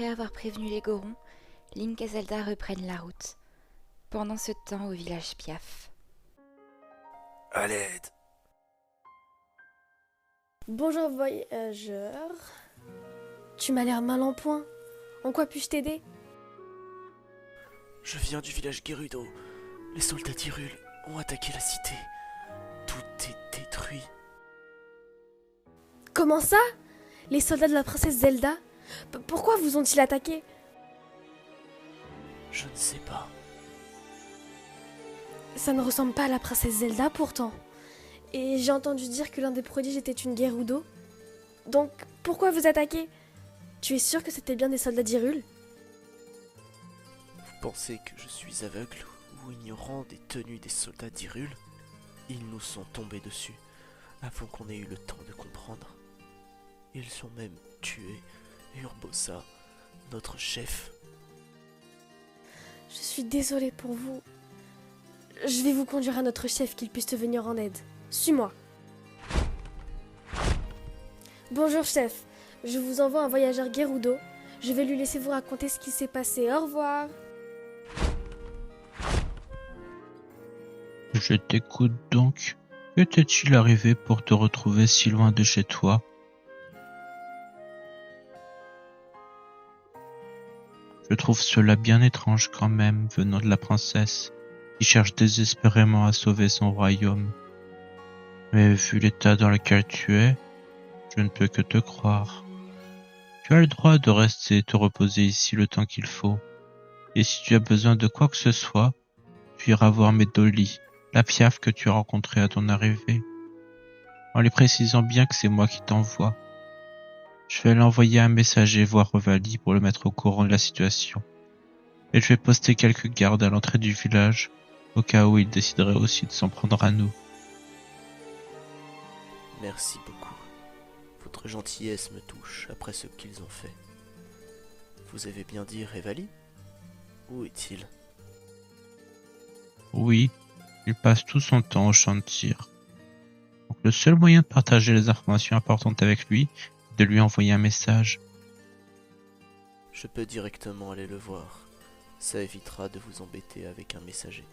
Après avoir prévenu les Gorons, Link et Zelda reprennent la route. Pendant ce temps, au village Piaf. À l'aide. Bonjour voyageur. Tu m'as l'air mal en point. En quoi puis-je t'aider? Je viens du village Gerudo. Les soldats d'Hyrule ont attaqué la cité. Tout est détruit. Comment ça? Les soldats de la princesse Zelda? Pourquoi vous ont-ils attaqué? Je ne sais pas. Ça ne ressemble pas à la princesse Zelda pourtant. Et j'ai entendu dire que l'un des prodiges était une Gerudo. Donc pourquoi vous attaquer? Tu es sûr que c'était bien des soldats d'Hyrule? Vous pensez que je suis aveugle ou ignorant des tenues des soldats d'Hyrule? Ils nous sont tombés dessus avant qu'on ait eu le temps de comprendre. Ils ont même tué Urbosa, notre chef. Je suis désolée pour vous. Je vais vous conduire à notre chef qu'il puisse te venir en aide. Suis-moi. Bonjour chef, je vous envoie un voyageur Gerudo. Je vais lui laisser vous raconter ce qui s'est passé. Au revoir. Je t'écoute donc. Que t'est-il arrivé pour te retrouver si loin de chez toi? Je trouve cela bien étrange quand même, venant de la princesse, qui cherche désespérément à sauver son royaume. Mais vu l'état dans lequel tu es, je ne peux que te croire. Tu as le droit de rester et te reposer ici le temps qu'il faut. Et si tu as besoin de quoi que ce soit, tu iras voir Medoli, la piaf que tu as rencontrée à ton arrivée, en lui précisant bien que c'est moi qui t'envoie. Je vais l'envoyer un messager voir Revali pour le mettre au courant de la situation. Et je vais poster quelques gardes à l'entrée du village, au cas où il déciderait aussi de s'en prendre à nous. Merci beaucoup. Votre gentillesse me touche après ce qu'ils ont fait. Vous avez bien dit Revali? Où est-il? Oui, il passe tout son temps au champ de tir. Donc le seul moyen de partager les informations importantes avec lui est de lui envoyer un message. Je peux directement aller le voir. Ça évitera de vous embêter avec un messager.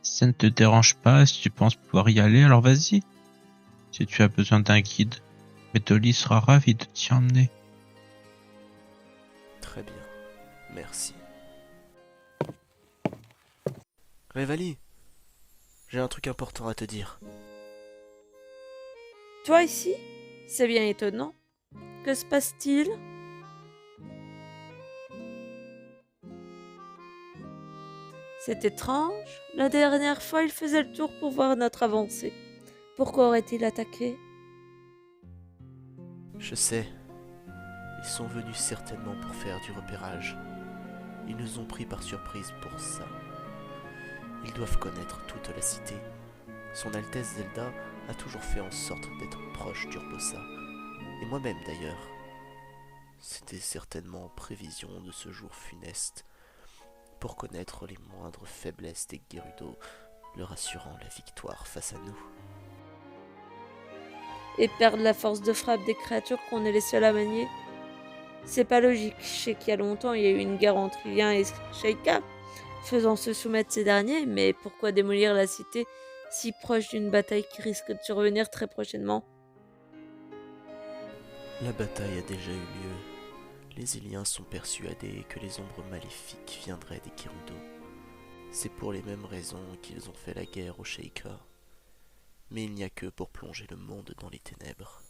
Si ça ne te dérange pas, si tu penses pouvoir y aller, alors vas-y. Si tu as besoin d'un guide, Medoli sera ravi de t'y emmener. Très bien. Merci. Revali, j'ai un truc important à te dire. Toi ici? C'est bien étonnant. Que se passe-t-il? C'est étrange. La dernière fois, il faisait le tour pour voir notre avancée. Pourquoi aurait-il attaqué? Je sais. Ils sont venus certainement pour faire du repérage. Ils nous ont pris par surprise pour ça. Ils doivent connaître toute la cité. Son Altesse Zelda a toujours fait en sorte d'être proche d'Urbosa. Et moi-même d'ailleurs. C'était certainement en prévision de ce jour funeste, pour connaître les moindres faiblesses des Gerudo, leur assurant la victoire face à nous. Et perdre la force de frappe des créatures qu'on est les seuls à manier? C'est pas logique. Je sais qu'il y a longtemps, il y a eu une guerre entre Ilien et Sheikah, faisant se soumettre ces derniers, mais pourquoi démolir la cité si proche d'une bataille qui risque de survenir très prochainement? La bataille a déjà eu lieu. Les Iliens sont persuadés que les ombres maléfiques viendraient des Gerudo. C'est pour les mêmes raisons qu'ils ont fait la guerre aux Sheikah. Mais il n'y a que pour plonger le monde dans les ténèbres.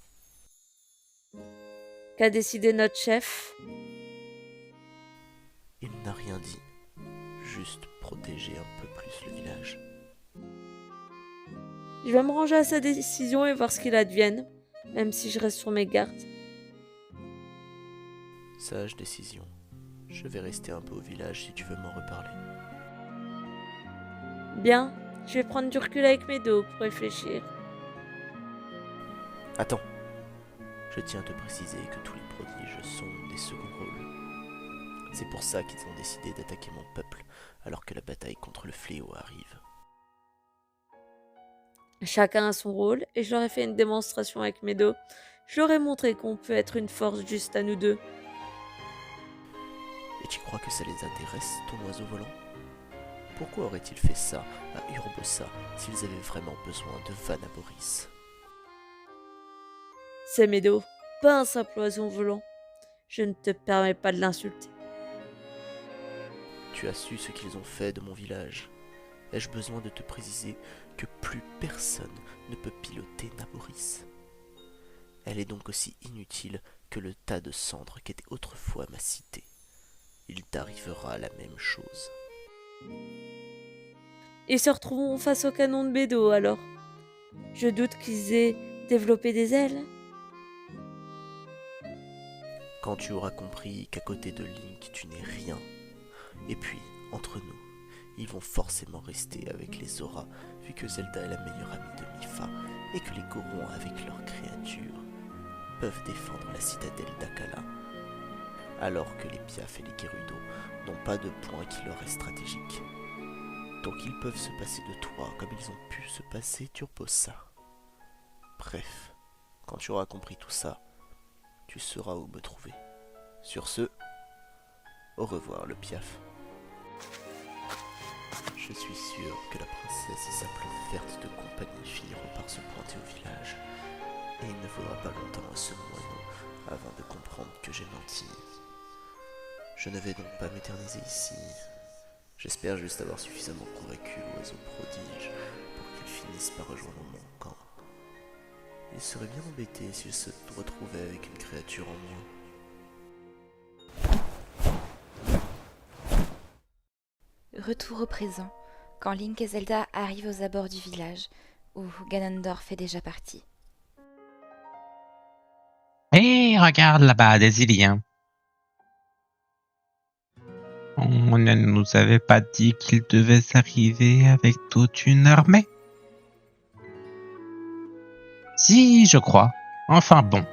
Qu'a décidé notre chef? Il n'a rien dit, juste protéger un peu plus le village. Je vais me ranger à sa décision et voir ce qu'il advienne, même si je reste sur mes gardes. Sage décision. Je vais rester un peu au village si tu veux m'en reparler. Bien, je vais prendre du recul avec mes dos pour réfléchir. Attends. Je tiens à te préciser que tous les prodiges sont des seconds rôles. C'est pour ça qu'ils ont décidé d'attaquer mon peuple, alors que la bataille contre le fléau arrive. Chacun a son rôle et je leur ai fait une démonstration avec mes dos. Je leur ai montré qu'on peut être une force juste à nous deux. Et tu crois que ça les intéresse, ton oiseau volant? Pourquoi aurait-il fait ça à Urbosa s'ils avaient vraiment besoin de Vanaboris? C'est Médo, pas un simple oiseau volant. Je ne te permets pas de l'insulter. Tu as su ce qu'ils ont fait de mon village. Ai-je besoin de te préciser que plus personne ne peut piloter Naboris? Elle est donc aussi inutile que le tas de cendres qu'était autrefois ma cité. Il t'arrivera la même chose. Ils se retrouveront face au canon de Médo alors. Je doute qu'ils aient développé des ailes. Quand tu auras compris qu'à côté de Link tu n'es rien, et puis, entre nous, ils vont forcément rester avec les Zora, vu que Zelda est la meilleure amie de Mipha, et que les Gorons avec leurs créatures peuvent défendre la citadelle d'Akala, alors que les Piaf et les Gerudo n'ont pas de point qui leur est stratégique. Donc ils peuvent se passer de toi comme ils ont pu se passer d'Urbosa. Bref, quand tu auras compris tout ça, tu sauras où me trouver. Sur ce, au revoir le Piaf. Je suis sûr que la princesse et sa plante verte de compagnie finiront par se pointer au village, et il ne faudra pas longtemps à ce moineau avant de comprendre que j'ai menti. Je ne vais donc pas m'éterniser ici. J'espère juste avoir suffisamment convaincu l'oiseau prodige pour qu'il finisse par rejoindre mon camp. Il serait bien embêté s'il se retrouvait avec une créature en moins. Retour au présent, quand Link et Zelda arrivent aux abords du village, où Ganondorf est déjà parti. Hé, regarde là-bas, des Iliens. On ne nous avait pas dit qu'ils devaient arriver avec toute une armée? Si, je crois. Enfin bon.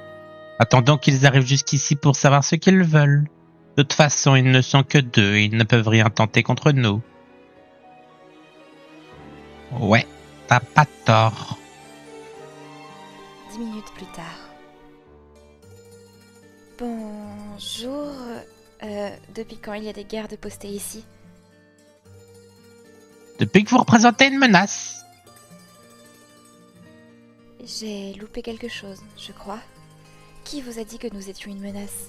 Attendons qu'ils arrivent jusqu'ici pour savoir ce qu'ils veulent. De toute façon, ils ne sont que deux et ils ne peuvent rien tenter contre nous. Ouais, t'as pas tort. 10 minutes plus tard. Bonjour. Depuis quand il y a des gardes postés ici? Depuis que vous représentez une menace. J'ai loupé quelque chose, je crois. Qui vous a dit que nous étions une menace?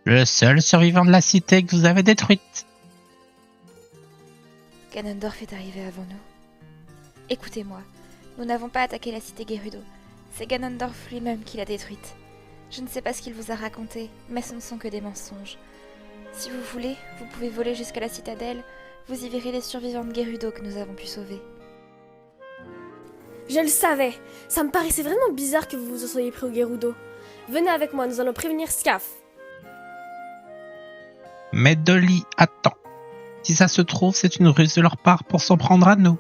Le seul survivant de la cité que vous avez détruite. Ganondorf est arrivé avant nous. Écoutez-moi, nous n'avons pas attaqué la cité Gerudo. C'est Ganondorf lui-même qui l'a détruite. Je ne sais pas ce qu'il vous a raconté, mais ce ne sont que des mensonges. Si vous voulez, vous pouvez voler jusqu'à la citadelle. Vous y verrez les survivants de Gerudo que nous avons pu sauver. Je le savais. Ça me paraissait vraiment bizarre que vous vous en soyez pris au Gerudo. Venez avec moi, nous allons prévenir Scaf. Mais Dolly, attends. Si ça se trouve, c'est une ruse de leur part pour s'en prendre à nous.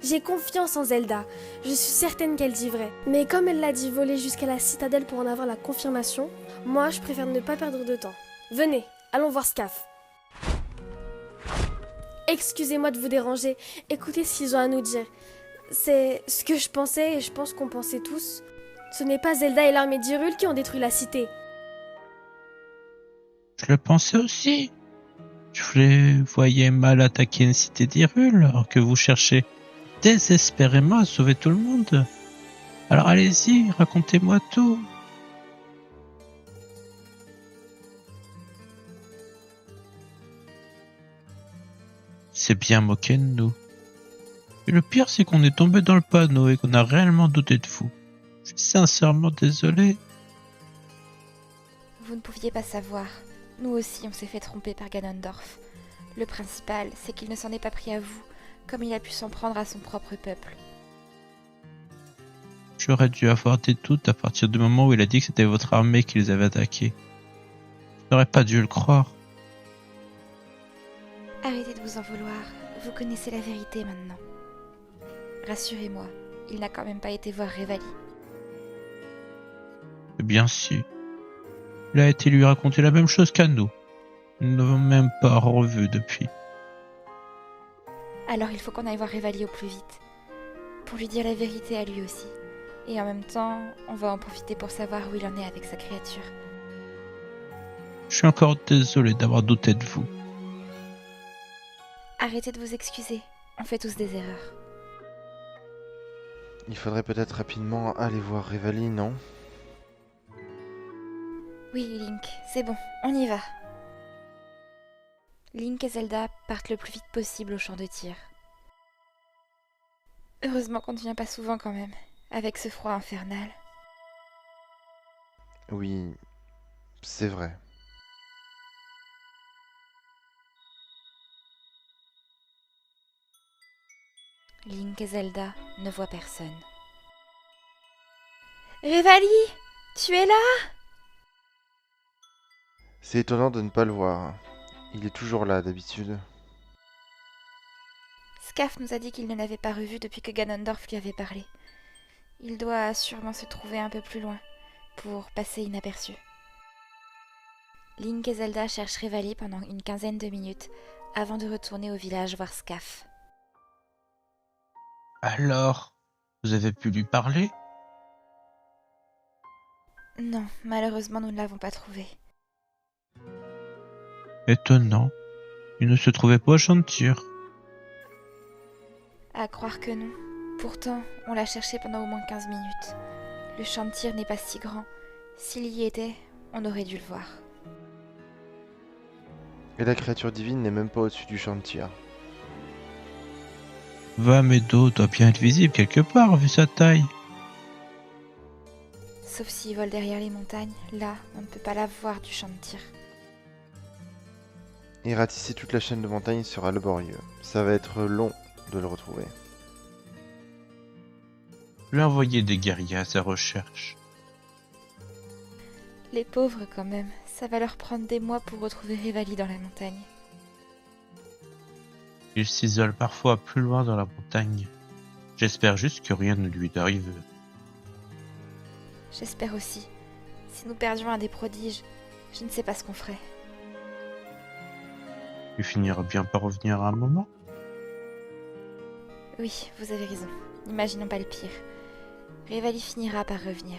J'ai confiance en Zelda. Je suis certaine qu'elle dit vrai. Mais comme elle l'a dit voler jusqu'à la citadelle pour en avoir la confirmation, moi je préfère ne pas perdre de temps. Venez, allons voir Scaf. Excusez-moi de vous déranger. Écoutez ce qu'ils ont à nous dire. C'est ce que je pensais et je pense qu'on pensait tous. Ce n'est pas Zelda et l'armée d'Hyrule qui ont détruit la cité. Je le pensais aussi. Je les voyais mal attaquer une cité d'Hyrule, alors que vous cherchez désespérément à sauver tout le monde. Alors allez-y, racontez-moi tout. C'est bien moqué de nous. Et le pire, c'est qu'on est tombé dans le panneau et qu'on a réellement douté de vous. Je suis sincèrement désolé. Vous ne pouviez pas savoir. Nous aussi, on s'est fait tromper par Ganondorf. Le principal, c'est qu'il ne s'en est pas pris à vous, comme il a pu s'en prendre à son propre peuple. J'aurais dû avoir des doutes à partir du moment où il a dit que c'était votre armée qui les avait attaqués. Je n'aurais pas dû le croire. Arrêtez de vous en vouloir, vous connaissez la vérité maintenant. Rassurez-moi, il n'a quand même pas été voir Revali. Eh bien si. Il a été lui raconter la même chose qu'à nous. Nous ne l'avons même pas revu depuis. Alors il faut qu'on aille voir Revali au plus vite. Pour lui dire la vérité à lui aussi. Et en même temps, on va en profiter pour savoir où il en est avec sa créature. Je suis encore désolé d'avoir douté de vous. Arrêtez de vous excuser, on fait tous des erreurs. Il faudrait peut-être rapidement aller voir Rivali, non? Oui, Link, c'est bon, on y va. Link et Zelda partent le plus vite possible au champ de tir. Heureusement qu'on ne vient pas souvent quand même, avec ce froid infernal. Oui, c'est vrai. Link et Zelda ne voient personne. Rivali, tu es là? C'est étonnant de ne pas le voir. Il est toujours là d'habitude. Scaf nous a dit qu'il ne l'avait pas revu depuis que Ganondorf lui avait parlé. Il doit sûrement se trouver un peu plus loin, pour passer inaperçu. Link et Zelda cherchent Rivali pendant une quinzaine de minutes, avant de retourner au village voir Scaf. Alors, vous avez pu lui parler? Non, malheureusement nous ne l'avons pas trouvé. Étonnant. Il ne se trouvait pas au champ de tir. À croire que non. Pourtant, on l'a cherché pendant au moins 15 minutes. Le champ de tir n'est pas si grand. S'il y était, on aurait dû le voir. Et la créature divine n'est même pas au-dessus du champ de tir. Vamedo doit bien être visible quelque part, vu sa taille. Sauf s'il vole derrière les montagnes, là, on ne peut pas la voir du champ de tir. Et ratisser toute la chaîne de montagnes sera laborieux. Ça va être long de le retrouver. Lui envoyer des guerriers à sa recherche. Les pauvres quand même, ça va leur prendre des mois pour retrouver Rivali dans la montagne. Il s'isole parfois plus loin dans la montagne. J'espère juste que rien ne lui arrive. J'espère aussi. Si nous perdions un des prodiges, je ne sais pas ce qu'on ferait. Il finira bien par revenir à un moment. Oui, vous avez raison. N'imaginons pas le pire. Rivali finira par revenir.